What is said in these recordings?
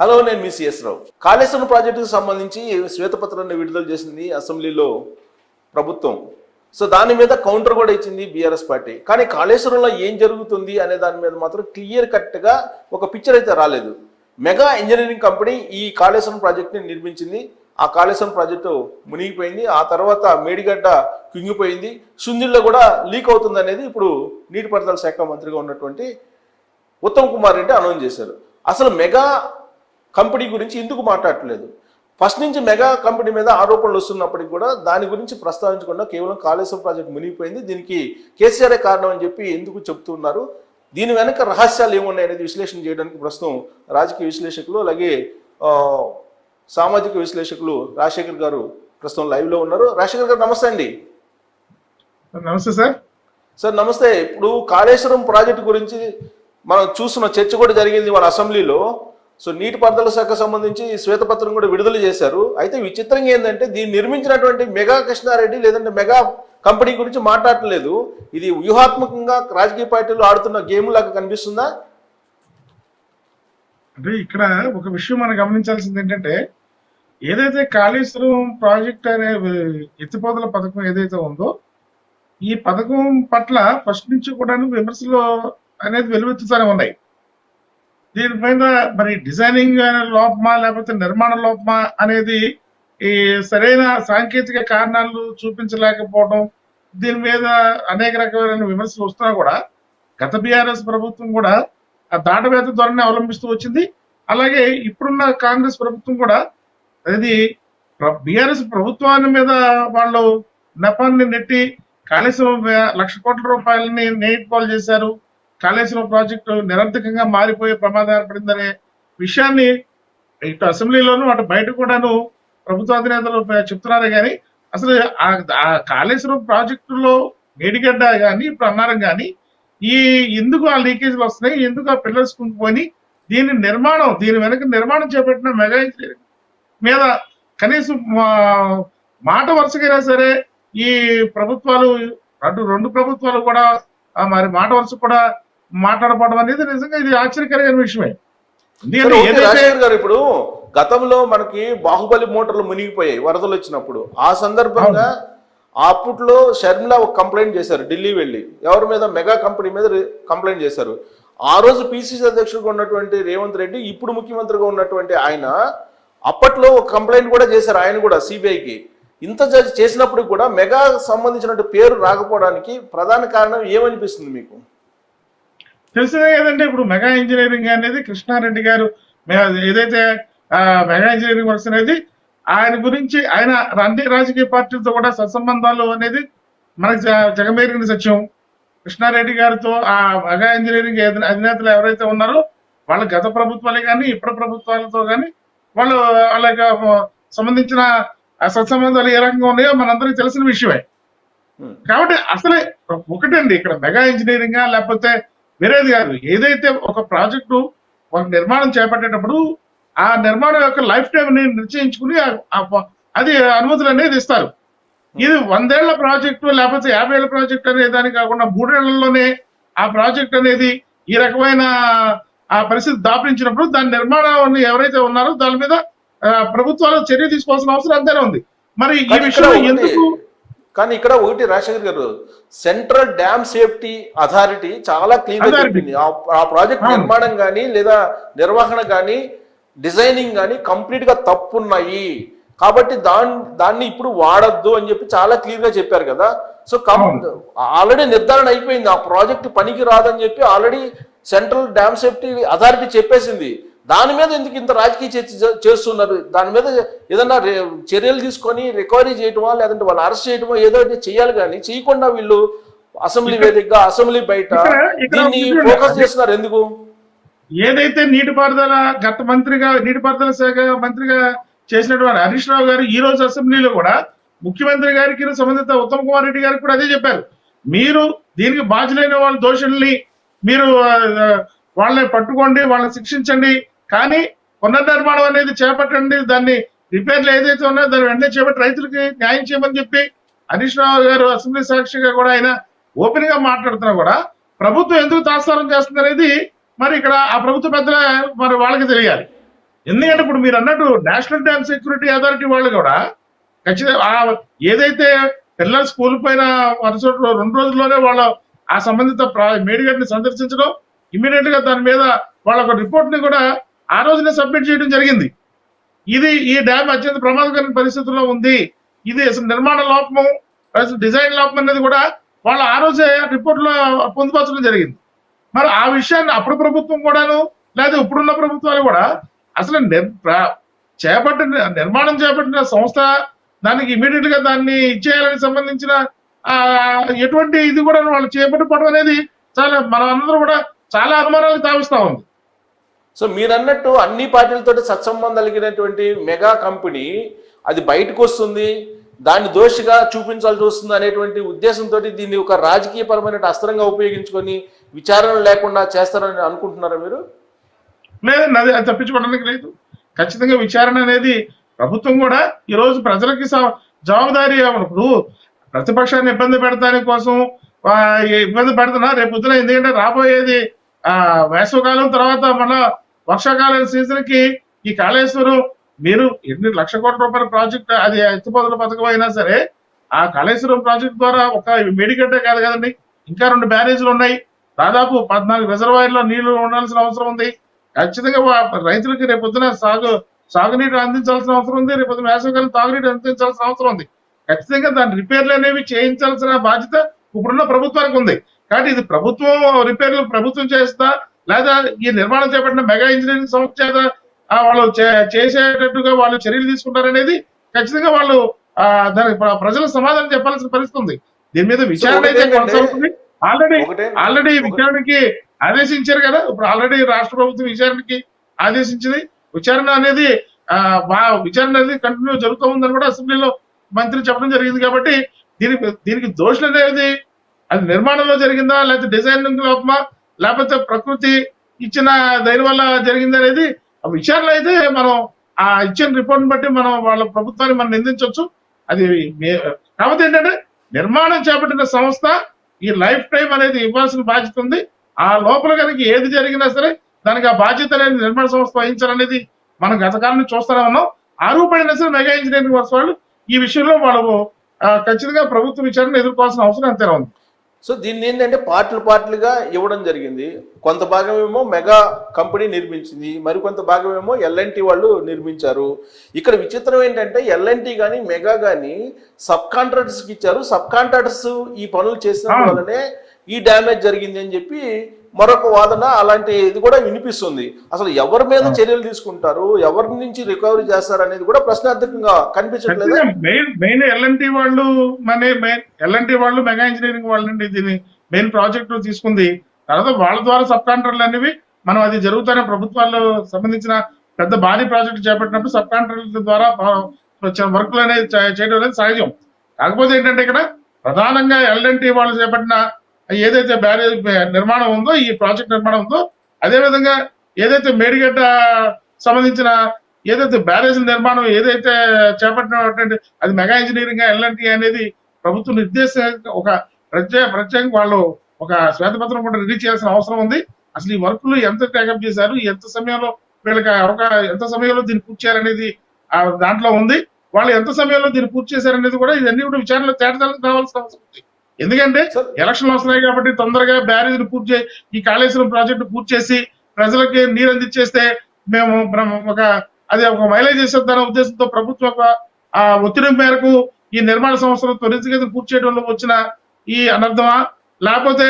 Hello, నేను మీ CS రావు. కాళేశ్వరం ప్రాజెక్టుకు సంబంధించి శ్వేతపత్రాన్ని విడుదల చేసింది అసెంబ్లీలో ప్రభుత్వం. సో దాని మీద కౌంటర్ కూడా ఇచ్చింది బీఆర్ఎస్ పార్టీ. కానీ కాళేశ్వరంలో ఏం జరుగుతుంది అనే దాని మీద మాత్రం క్లియర్ కట్గా ఒక పిక్చర్ అయితే రాలేదు. మెగా ఇంజనీరింగ్ కంపెనీ ఈ కాళేశ్వరం ప్రాజెక్ట్ని నిర్మించింది. ఆ కాళేశ్వరం ప్రాజెక్టు మునిగిపోయింది. ఆ తర్వాత మేడిగడ్డ కుంగిపోయింది. సుందిల్లో కూడా లీక్ అవుతుంది అనేది ఇప్పుడు నీటిపారుదల శాఖ మంత్రిగా ఉన్నటువంటి ఉత్తమ్ కుమార్ రెడ్డి అనౌన్స్ చేశారు. అసలు మెగా కంపెనీ గురించి ఎందుకు మాట్లాడట్లేదు? ఫస్ట్ నుంచి మెగా కంపెనీ మీద ఆరోపణలు వస్తున్నప్పటికీ కూడా దాని గురించి ప్రస్తావించకుండా కేవలం కాళేశ్వరం ప్రాజెక్ట్ మునిగిపోయింది, దీనికి కేసీఆరే కారణం అని చెప్పి ఎందుకు చెప్తున్నారు? దీని వెనక రహస్యాలు ఏమున్నాయి అనేది విశ్లేషణ చేయడానికి ప్రస్తుతం రాజకీయ విశ్లేషకులు అలాగే సామాజిక విశ్లేషకులు రాజశేఖర్ గారు ప్రస్తుతం లైవ్లో ఉన్నారు. రాజశేఖర్ గారు నమస్తే అండి. నమస్తే సార్. సార్ నమస్తే. ఇప్పుడు కాళేశ్వరం ప్రాజెక్టు గురించి మనం చూస్తున్న చర్చ కూడా జరిగింది వాళ్ళ అసెంబ్లీలో. సో నీటిపారుదల శాఖ సంబంధించి శ్వేతపత్రం కూడా విడుదల చేశారు. అయితే విచిత్రంగా ఏంటంటే దీన్ని నిర్మించినటువంటి మెగా కృష్ణారెడ్డి లేదంటే మెగా కంపెనీ గురించి మాట్లాడలేదు. ఇది వ్యూహాత్మకంగా రాజకీయ పార్టీలు ఆడుతున్న గేమ్ లాగా కనిపిస్తుందా? అంటే ఇక్కడ ఒక విషయం మనం గమనించాల్సింది ఏంటంటే, ఏదైతే కాళేశ్వరం ప్రాజెక్ట్ అనే ఎత్తిపోతల పథకం ఏదైతే ఉందో, ఈ పథకం పట్ల ఫస్ట్ నుంచి కూడా విమర్శలు అనేది వెలువెత్తుతూనే ఉన్నాయి. దీనిపైన మరి డిజైనింగ్ లోపమా లేకపోతే నిర్మాణ లోపమా అనేది ఈ సరైన సాంకేతిక కారణాలు చూపించలేకపోవడం, దీని మీద అనేక రకమైన విమర్శలు వస్తున్నా కూడా గత బీఆర్ఎస్ ప్రభుత్వం కూడా ఆ దాటవేత ధోరణి అవలంబిస్తూ వచ్చింది. అలాగే ఇప్పుడున్న కాంగ్రెస్ ప్రభుత్వం కూడా అది బీఆర్ఎస్ ప్రభుత్వాన్ని మీద వాళ్ళు నెపాన్ని నెట్టి కాళేశ్వరం 1,00,000 కోట్ల రూపాయలని నెయిట్పాలు చేశారు, కాళేశ్వరం ప్రాజెక్టు నిరర్థకంగా మారిపోయే ప్రమాదం ఏర్పడిందనే విషయాన్ని ఇటు అసెంబ్లీలోనూ అటు బయట కూడాను ప్రభుత్వాధినేతలు చెప్తున్నారు. కానీ అసలు ఆ కాళేశ్వరం ప్రాజెక్టులో మేడిగడ్డ కానీ ఇప్పుడు అన్నారం కానీ ఎందుకు ఆ లీకేజీలు వస్తున్నాయి, ఎందుకు ఆ పిల్లర్స్ కుంగిపోయి దీని వెనక నిర్మాణం చేపట్టిన మెగా ఇంజనీరింగ్ మీద కనీసం మాట వరుసకైనా సరే ఈ ప్రభుత్వాలు రెండు ప్రభుత్వాలు కూడా మరి మాట వరుస కూడా మాట్లాడపడడం అనేది నిజంగా ఇది ఆశ్చర్యకరమైన విషయమే. ఇప్పుడు గతంలో మనకి బాహుబలి మోటార్లు మునిగిపోయాయి వరదలు వచ్చినప్పుడు. ఆ సందర్భంగా అప్పట్లో షర్మిల ఒక కంప్లైంట్ చేశారు, ఢిల్లీ వెళ్ళి ఎవరి మీద, మెగా కంపెనీ మీద కంప్లైంట్ చేశారు. ఆ రోజు పిసిసి అధ్యక్షుడిగా ఉన్నటువంటి రేవంత్ రెడ్డి, ఇప్పుడు ముఖ్యమంత్రిగా ఉన్నటువంటి ఆయన అప్పట్లో ఒక కంప్లైంట్ కూడా చేశారు, ఆయన కూడా సిబిఐకి. ఇంత చేసినప్పుడు కూడా మెగా సంబంధించిన పేరు రాకపోవడానికి ప్రధాన కారణం ఏమనిపిస్తుంది మీకు? తెలిసిందే కదండి. ఇప్పుడు మెగా ఇంజనీరింగ్ అనేది కృష్ణారెడ్డి గారు ఏదైతే మెగా ఇంజనీరింగ్ వర్క్స్ అనేది ఆయన గురించి ఆయన అన్ని రాజకీయ పార్టీలతో కూడా సత్సంబంధాలు అనేది మనకి జగమేరిన సత్యం. కృష్ణారెడ్డి గారితో ఆ మెగా ఇంజనీరింగ్ అధినేతలు ఎవరైతే ఉన్నారో వాళ్ళ గత ప్రభుత్వాలే కానీ ఇప్పటి ప్రభుత్వాలతో కానీ వాళ్ళు వాళ్ళకి సంబంధించిన సత్సంబంధాలు ఏ రకంగా ఉన్నాయో మనందరికీ తెలిసిన విషయమే. కాబట్టి అసలే ఒకటండి, ఇక్కడ మెగా ఇంజనీరింగ్ లేకపోతే వేరేది కాదు. ఏదైతే ఒక ప్రాజెక్టు ఒక నిర్మాణం చేపట్టేటప్పుడు ఆ నిర్మాణం యొక్క లైఫ్ టైం నిశ్చయించుకుని అది అనుమతులు అనేది ఇస్తారు. ఇది 100 ఏళ్ల ప్రాజెక్టు లేకపోతే 50 ఏళ్ల ప్రాజెక్టు అనే దానికి కాకుండా 3 ఏళ్లలోనే ఆ ప్రాజెక్ట్ అనేది ఈ రకమైన ఆ పరిస్థితి దాపరించినప్పుడు దాని నిర్మాణాన్ని ఎవరైతే ఉన్నారో దాని మీద ప్రభుత్వాలు చర్య తీసుకోవాల్సిన అవసరం అంతేనే ఉంది. మరి ఈ విషయంలో ఎందుకు? కానీ ఇక్కడ ఒకటి రాజశేఖర్ గారు, సెంట్రల్ డ్యామ్ సేఫ్టీ అథారిటీ చాలా క్లీన్ గా చెప్పింది. ఆ ప్రాజెక్ట్ నిర్మాణం కానీ లేదా నిర్వహణ కానీ డిజైనింగ్ కానీ కంప్లీట్ గా తప్పున్నాయి కాబట్టి దాన్ని ఇప్పుడు వాడద్దు అని చెప్పి చాలా క్లియర్ గా చెప్పారు కదా. సో ఆల్రెడీ నిర్ధారణ అయిపోయింది, ఆ ప్రాజెక్ట్ పనికి రాదని చెప్పి already central dam safety authority చెప్పేసింది. దాని మీద ఎందుకు ఇంత రాజకీయ చర్చ చేస్తున్నారు? దాని మీద ఏదన్నా చర్యలు తీసుకొని రికవరీ చేయటమో లేదంటే వాళ్ళు అరెస్ట్ చేయటమో ఏదో చేయాలి, కానీ చేయకుండా వీళ్ళు అసెంబ్లీ వేదికగా అసెంబ్లీ బయట దీన్ని ఫోకస్ చేస్తున్నారు ఎందుకు? ఏదైతే నీటిపారుదల గత మంత్రిగా నీటిపారుదల శాఖ మంత్రిగా చేసినటువంటి హరీష్ రావు గారు ఈ రోజు అసెంబ్లీలో కూడా ముఖ్యమంత్రి గారికి సంబంధిత ఉత్తమ్ కుమార్ రెడ్డి గారికి కూడా అదే చెప్పారు. మీరు దీనికి బాధ్యులైన వాళ్ళ దోషుల్ని మీరు వాళ్ళని పట్టుకోండి, వాళ్ళని శిక్షించండి, కానీ పునర్నిర్మాణం అనేది చేపట్టండి, దాన్ని రిపేర్లు ఏదైతే ఉన్నాయో దాన్ని వెంటనే చేపట్టి రైతులకి న్యాయం చేయమని చెప్పి హరీష్ రావు గారు అసెంబ్లీ సాక్షిగా కూడా ఆయన ఓపెన్ గా మాట్లాడుతున్నా కూడా ప్రభుత్వం ఎందుకు తాత్సారం చేస్తుంది అనేది మరి ఇక్కడ ఆ ప్రభుత్వ పెద్దల మరి వాళ్ళకి తెలియాలి. ఎందుకంటే ఇప్పుడు మీరు అన్నట్టు నేషనల్ డ్యామ్ సెక్యూరిటీ అథారిటీ వాళ్ళు కూడా ఖచ్చితంగా ఏదైతే పిల్లల స్కూల్ పైన వరుస 2 రోజుల్లోనే వాళ్ళ ఆ సంబంధిత మేడిగడ్ని సందర్శించడం, ఇమీడియట్ గా దాని మీద వాళ్ళ ఒక రిపోర్ట్ ని కూడా ఆ రోజునే సబ్మిట్ చేయడం జరిగింది. ఈ డ్యామ్ అత్యంత ప్రమాదకరమైన పరిస్థితుల్లో ఉంది, ఇది అసలు నిర్మాణ లోపము డిజైన్ లోపం అనేది కూడా వాళ్ళు ఆ రోజే రిపోర్ట్ లో పొందుపరచడం జరిగింది. మరి ఆ విషయాన్ని అప్పుడు ప్రభుత్వం కూడాను లేదా ఇప్పుడున్న ప్రభుత్వాలు కూడా అసలు నిర్మాణం చేపట్టిన సంస్థ దానికి ఇమీడియట్ గా దాన్ని ఇచ్చేయాలని సంబంధించిన ఎటువంటి ఇది కూడా వాళ్ళు చేపట్టుకోవడం అనేది చాలా మనం అందరూ కూడా చాలా అనుమానాలు తావిస్తా ఉంది. సో మీరు అన్నట్టు అన్ని పార్టీలతో సత్సంబంధాలు కలిగినటువంటి మెగా కంపెనీ అది బయటకు వస్తుంది, దాన్ని దోషిగా చూపించాల్సి వస్తుంది అనేటువంటి ఉద్దేశంతో దీన్ని ఒక రాజకీయపరమైన అస్త్రంగా ఉపయోగించుకొని విచారణ లేకుండా చేస్తారని అనుకుంటున్నారా మీరు? లేదండి, అది తప్పించుకోవడానికి లేదు. ఖచ్చితంగా విచారణ అనేది ప్రభుత్వం కూడా ఈ రోజు ప్రజలకి జవాబుదారీ. ఇప్పుడు ప్రతిపక్షాన్ని ఇబ్బంది పెడతాని కోసం ఇబ్బంది పెడుతున్నా రేపు పొద్దున, ఎందుకంటే రాబోయేది వేసవకాలం తర్వాత మన వర్షాకాలం సీజన్ కి ఈ కాళేశ్వరం మీరు ఎన్ని లక్ష కోట్ల రూపాయల ప్రాజెక్ట్ అది ఎత్తిపోతల పథకం అయినా సరే ఆ కాళేశ్వరం ప్రాజెక్ట్ ద్వారా ఒక మేడిగడ్డే కాదు కదండి, ఇంకా 2 బ్యారేజీలు ఉన్నాయి, దాదాపు 14 రిజర్వాయర్లో నీళ్లు ఉండాల్సిన అవసరం ఉంది. ఖచ్చితంగా రైతులకి రేపొద్దున సాగునీరు అందించాల్సిన అవసరం ఉంది, రేపొద్దున వేసవికాలం తాగునీరు అందించాల్సిన అవసరం ఉంది. ఖచ్చితంగా దాని రిపేర్లు అనేవి చేయించాల్సిన బాధ్యత ఇప్పుడున్న ప్రభుత్వానికి ఉంది. కాబట్టి ఇది ప్రభుత్వం రిపేర్లు ప్రభుత్వం చేస్తా లేదా ఈ నిర్మాణం చేపట్టిన మెగా ఇంజనీరింగ్ సంస్థ చేత వాళ్ళు చేసేటట్టుగా వాళ్ళు చర్యలు తీసుకుంటారనేది ఖచ్చితంగా వాళ్ళు దానికి ప్రజలకు సమాధానం చెప్పాల్సిన పరిస్థితి ఉంది. దీని మీద విచారణ అయితే కొనసాగుతుంది. ఆల్రెడీ విచారణకి ఆదేశించారు కదా, ఇప్పుడు ఆల్రెడీ రాష్ట్ర ప్రభుత్వం విచారణకి ఆదేశించింది. విచారణ అనేది కంటిన్యూ జరుగుతూ ఉందని కూడా అసెంబ్లీలో మంత్రి చెప్పడం జరిగింది. కాబట్టి దీనికి దోషులు అనేది అది నిర్మాణంలో జరిగిందా లేకపోతే డిజైనింగ్ లోపమా లేకపోతే ప్రకృతి ఇచ్చిన దాని వల్ల జరిగింది అనేది విచారణ అయితే మనం ఆ ఇచ్చిన రిపోర్ట్ బట్టి మనం వాళ్ళ ప్రభుత్వాన్ని మనం నిందించవచ్చు. అది కాకపోతే ఏంటంటే నిర్మాణం చేపట్టిన సంస్థ ఈ లైఫ్ టైం అనేది ఇవ్వాల్సిన బాధ్యత ఉంది. ఆ లోపల కనుక ఏది జరిగినా సరే దానికి ఆ బాధ్యత అనేది నిర్మాణ సంస్థ వహించాలనేది మనం గతకాలం చూస్తూనే ఉన్నాం. ఆరోపడిన సరే మెగా ఇంజనీరింగ్ వర్క్స్ వాళ్ళు ఈ విషయంలో వాళ్ళు ఖచ్చితంగా ప్రభుత్వ విచారణ ఎదుర్కోవాల్సిన అవసరం అంతేనా ఉంది. సో దీన్ని ఏంటంటే పార్టీలుగా ఇవ్వడం జరిగింది. కొంత భాగం ఏమో మెగా కంపెనీ నిర్మించింది, మరికొంత భాగం ఏమో ఎల్ఎన్టీ వాళ్ళు నిర్మించారు. ఇక్కడ విచిత్రం ఏంటంటే ఎల్ఎన్టీ కానీ మెగా కానీ సబ్ కాంట్రాక్టర్స్కి ఇచ్చారు. సబ్ కాంట్రాక్టర్స్ ఈ పనులు చేసిన వల్లనే ఈ డ్యామేజ్ జరిగింది అని చెప్పి మరొక వాదన అలాంటి ఇది కూడా వినిపిస్తుంది. అసలు ఎవరి మీద చర్యలు తీసుకుంటారు, ఎవరి నుంచి రికవరీ చేస్తారు అనేది కూడా ప్రశ్నార్థకంగా కనిపించట్లేదు. మెయిన్ ఎల్ఎన్టీ వాళ్ళు మెగా ఇంజనీరింగ్ వాళ్ళ నుండి దీన్ని మెయిన్ ప్రాజెక్ట్ తీసుకుంది. తర్వాత వాళ్ళ ద్వారా సబ్ కాంట్రాక్టర్లు అనేవి మనం అది జరుగుతున్న ప్రభుత్వాల్లో సంబంధించిన పెద్ద భారీ ప్రాజెక్టు చేపట్టినప్పుడు సబ్ కాంట్రాక్టర్ల ద్వారా వర్క్లు అనేది చేయడం అనేది సహజం. కాకపోతే ఏంటంటే ఇక్కడ ప్రధానంగా ఎల్ఎన్టీ వాళ్ళు చేపట్టిన ఏదైతే బ్యారేజ్ నిర్మాణం ఉందో, ఈ ప్రాజెక్ట్ నిర్మాణం ఉందో, అదేవిధంగా ఏదైతే మేడిగడ్డ సంబంధించిన ఏదైతే బ్యారేజ్ నిర్మాణం ఏదైతే చేపట్టినటువంటి అది మెగా ఇంజనీరింగ్ ఎల్ఎన్టీ అనేది ప్రభుత్వం నిర్దేశంగా ఒక ప్రత్యేకంగా వాళ్ళు ఒక శ్వేతపత్రం కూడా రిలీజ్ చేయాల్సిన అవసరం ఉంది. అసలు ఈ వర్క్లు ఎంత టేకప్ చేశారు, ఎంత సమయంలో వీళ్ళకి ఎంత సమయంలో దీన్ని పూర్తి చేయాలనేది దాంట్లో ఉంది. వాళ్ళు ఎంత సమయంలో దీన్ని పూర్తి చేశారనేది కూడా ఇవన్నీ కూడా విచారణలో తేటతెల్లం కావాల్సిన అవసరం ఉంది. ఎందుకంటే ఎలక్షన్లు వస్తున్నాయి కాబట్టి తొందరగా బ్యారేజ్ పూర్తి చేసి ఈ కాళేశ్వరం ప్రాజెక్టు పూర్తి చేసి ప్రజలకి నీరు అందించేస్తే మేము అది ఒక మైలేజ్ చేసేద్దన్న ఉద్దేశంతో ప్రభుత్వం ఒత్తిడి మేరకు ఈ నిర్మాణ సంస్థలు త్వరితగతిన పూర్తి చేయడంలో వచ్చిన ఈ అనర్థమా, లేకపోతే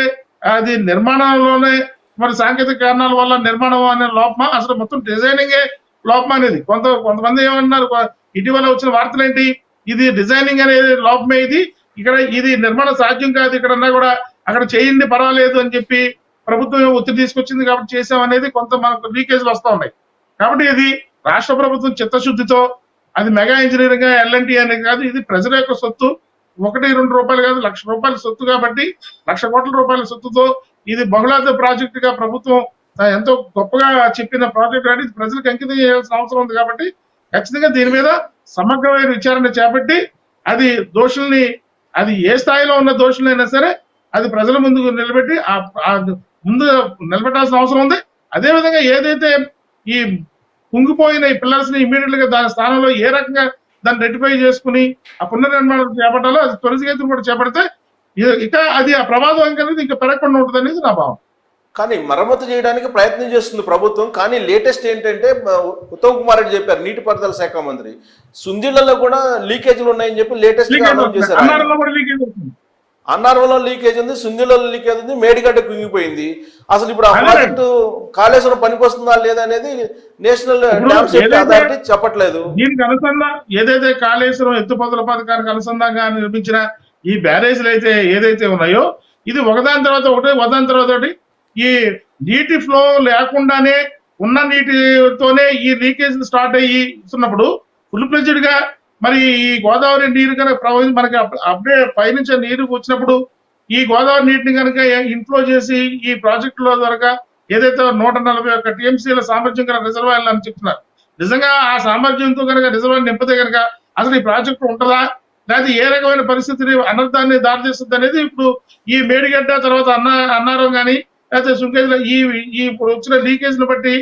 అది నిర్మాణంలోనే మరి సాంకేతిక కారణాల వల్ల నిర్మాణం అనే లోపమా, అసలు మొత్తం డిజైనింగే లోపం అనేది కొంతమంది ఏమన్నారు ఇటీవల వచ్చిన వార్తలు ఏంటి, ఇది డిజైనింగ్ అనేది లోపమే, ఇది నిర్మాణ సాధ్యం కాదు, ఇక్కడన్నా కూడా అక్కడ చేయండి పర్వాలేదు అని చెప్పి ప్రభుత్వం ఒత్తిడి తీసుకొచ్చింది కాబట్టి చేసామనేది కొంత మనకు లీకేజ్లు వస్తూ ఉన్నాయి. కాబట్టి ఇది రాష్ట్ర ప్రభుత్వం చిత్తశుద్ధితో అది మెగా ఇంజనీరింగ్ ఎల్ఎన్టీ అనేది కాదు, ఇది ప్రజల యొక్క సొత్తు, 1-2 రూపాయలు కాదు, 1,00,000 రూపాయల సొత్తు. కాబట్టి 1,00,000 కోట్ల రూపాయల సొత్తుతో ఇది బహుళార్థ ప్రాజెక్ట్ గా ప్రభుత్వం ఎంతో గొప్పగా చెప్పిన ప్రాజెక్ట్ అనేది ప్రజలకు అంకితం చేయాల్సిన అవసరం ఉంది. కాబట్టి ఖచ్చితంగా దీని మీద సమగ్రమైన విచారణ చేపట్టి అది దోషుల్ని, అది ఏ స్థాయిలో ఉన్న దోషులైనా సరే అది ప్రజల ముందుకు నిలబెట్టి ముందు నిలబెట్టాల్సిన అవసరం ఉంది. అదేవిధంగా ఏదైతే ఈ కుంగిపోయిన ఈ పిల్లర్స్ ని ఇమీడియట్ గా దాని స్థానంలో ఏ రకంగా దాన్ని రెక్టిఫై చేసుకుని ఆ పునర్నిర్మాణం చేపట్టాలో అది త్వరితగతిన కూడా చేపడితే ఇక అది ఆ ప్రమాదం అనేది ఇంకా పెరగకుండా ఉంటుంది అనేది నా భావం. కానీ మరమ్మతు చేయడానికి ప్రయత్నం చేస్తుంది ప్రభుత్వం. కానీ లేటెస్ట్ ఏంటంటే ఉత్తమ్ కుమార్ రెడ్డి చెప్పారు, నీటిపారుదల శాఖ మంత్రి, సుందిళ్లలో కూడా లీకేజీలు ఉన్నాయని చెప్పి లేటెస్ట్ గా అనౌన్స్ చేశారు. అన్నారంలో కూడా లీకేజ్ అవుతుంది. అన్నారంలో లీకేజ్ ఉంది, సుందిళ్లలో లీకేజ్ ఉంది, మేడిగడ్డ కుంగిపోయింది. అసలు ఇప్పుడు ఆ ప్రాజెక్టు కాళేశ్వరం పనికొస్తుందా లేదా అనేది నేషనల్ డ్యామ్ సేఫ్టీ అథారిటీ చెప్పట్లేదు. దీనికి ఏదైతే కాళేశ్వరం ఎత్తిపోతల పథకానికి అనుసంధానంగా నిర్మించిన ఈ బ్యారేజ్లు అయితే ఏదైతే ఉన్నాయో ఇది ఒకదాని తర్వాత ఒకటి ఈ నీటి ఫ్లో లేకుండానే ఉన్న నీటితోనే ఈ లీకేజ్ స్టార్ట్ అయ్యి ఇస్తున్నప్పుడు ఫుల్ ఫ్లెడ్జ్డ్ గా మరి ఈ గోదావరి నీరు కనుక ప్రవహించి మనకి అప్డేట్ పైనుంచి నీరు వచ్చినప్పుడు ఈ గోదావరి నీటిని కనుక ఇన్ఫ్లో చేసి ఈ ప్రాజెక్టుల ద్వారా ఏదైతే 141 టీఎంసీల సామర్థ్యం కనుక రిజర్వాయర్లు అని చెప్తున్నారు, నిజంగా ఆ సామర్థ్యంతో కనుక రిజర్వాయర్ నింపితే కనుక అసలు ఈ ప్రాజెక్టు ఉంటుందా లేదా ఏ రకమైన పరిస్థితిని అనర్థాన్ని దారితీస్తుంది అనేది ఇప్పుడు ఈ మేడిగడ్డ తర్వాత అన్నారం కానీ లేకపోతే సుంకేజ్ ఈ ఇప్పుడు వచ్చిన లీకేజ్ని బట్టి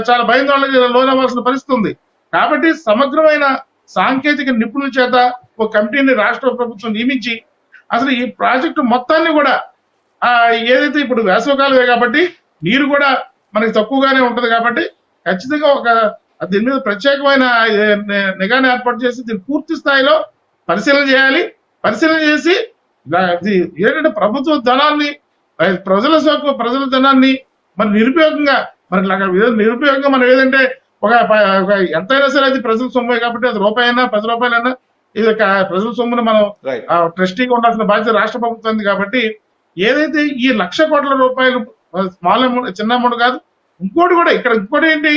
చాలా భయాందోళనకి లోనవ్వాల్సిన పరిస్థితి ఉంది. కాబట్టి సమగ్రమైన సాంకేతిక నిపుణుల చేత ఒక కమిటీని రాష్ట్ర ప్రభుత్వం నియమించి అసలు ఈ ప్రాజెక్టు మొత్తాన్ని కూడా ఏదైతే ఇప్పుడు వేసవకాలమే కాబట్టి నీరు కూడా మనకి తక్కువగానే ఉంటది కాబట్టి ఖచ్చితంగా దీని మీద ప్రత్యేకమైన నిఘాను ఏర్పాటు చేసి దీన్ని పూర్తి స్థాయిలో పరిశీలన చేయాలి. పరిశీలన చేసి ఏంటంటే ప్రభుత్వ ధనాన్ని ప్రజల ధనాన్ని మరి నిరుపయోగంగా మనం ఏదంటే ఒక ఎంతైనా సరే అది ప్రజల సొమ్మే కాబట్టి అది రూపాయైనా 10 రూపాయలైనా ఇది ప్రజల సొమ్మును మనం ట్రస్టీగా ఉండాల్సిన బాధ్యత రాష్ట్ర ప్రభుత్వం కాబట్టి ఏదైతే ఈ 1,00,000 కోట్ల రూపాయలు స్మాల్ అమౌంట్, చిన్న అమౌంట్ కాదు. ఇంకోటి ఏంటి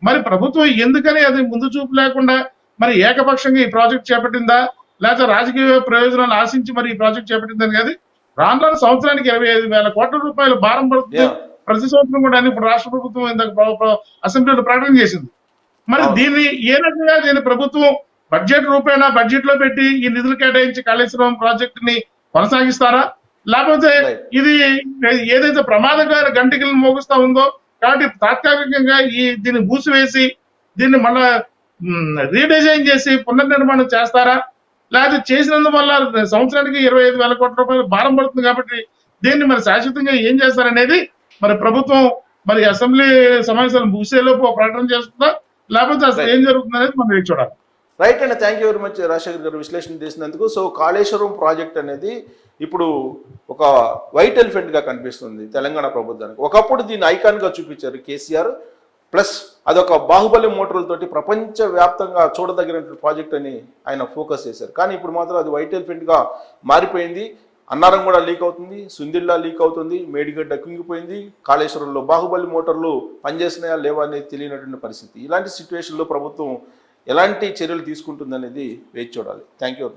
మరి ప్రభుత్వం ఎందుకని అది ముందు చూపు లేకుండా మరి ఏకపక్షంగా ఈ ప్రాజెక్ట్ చేపట్టిందా లేకపోతే రాజకీయ ప్రయోజనాలు ఆశించి మరి ఈ ప్రాజెక్ట్ చేపట్టిందని కాదు. రాను సంవత్సరానికి 25,000 కోట్ల రూపాయలు భారం పడుతుంది ప్రతి సంవత్సరం కూడా ఇప్పుడు రాష్ట్ర ప్రభుత్వం అసెంబ్లీలో ప్రకటన చేసింది. మరి దీన్ని ఏ రకంగా ప్రభుత్వం బడ్జెట్ లో పెట్టి ఈ నిధులు కేటాయించి కాళేశ్వరం ప్రాజెక్ట్ ని కొనసాగిస్తారా లేకపోతే ఇది ఏదైతే ప్రమాదకర గంటకిలను మోగిస్తా ఉందో కాబట్టి తాత్కాలికంగా దీన్ని మూసివేసి దీన్ని మళ్ళా రీడిజైన్ చేసి పునర్నిర్మాణం చేస్తారా లేకపోతే చేసినందువల్ల సంవత్సరానికి 25,000 కోట్ల రూపాయలు భారం పడుతుంది కాబట్టి దీన్ని మరి శాశ్వతంగా ఏం చేస్తారనేది మరి ప్రభుత్వం మరి అసెంబ్లీ సమావేశాలు ముగిసేలోపు ప్రకటన చేస్తుందా లేకపోతే అసలు ఏం జరుగుతుంది అనేది మనం వేచి చూడాలి. రైట్ అండి, thank you very much Rajasekhar గారు విశ్లేషణ చేసినందుకు. సో కాళేశ్వరం ప్రాజెక్ట్ అనేది ఇప్పుడు ఒక వైట్ ఎలిఫెంట్ గా కనిపిస్తుంది తెలంగాణ ప్రభుత్వానికి. ఒకప్పుడు దీన్ని ఐకాన్ గా చూపించారు కేసీఆర్, ప్లస్ అదొక బాహుబలి మోటార్లతోటి ప్రపంచ వ్యాప్తంగా చూడదగినటువంటి ప్రాజెక్ట్ అని ఆయన ఫోకస్ చేశారు. కానీ ఇప్పుడు మాత్రం అది వైట్ ఎలిఫెంట్ గా మారిపోయింది. అన్నారం కూడా లీక్ అవుతుంది, సుందిల్లా లీక్ అవుతుంది, మేడిగడ్డ కుంగిపోయింది, కాళేశ్వరంలో బాహుబలి మోటార్లు పనిచేస్తున్నాయా లేవా అనేది తెలియనటువంటి పరిస్థితి. ఇలాంటి సిచ్యువేషన్లో ప్రభుత్వం ఎలాంటి చర్యలు తీసుకుంటుందనేది వేచి చూడాలి. Thank you.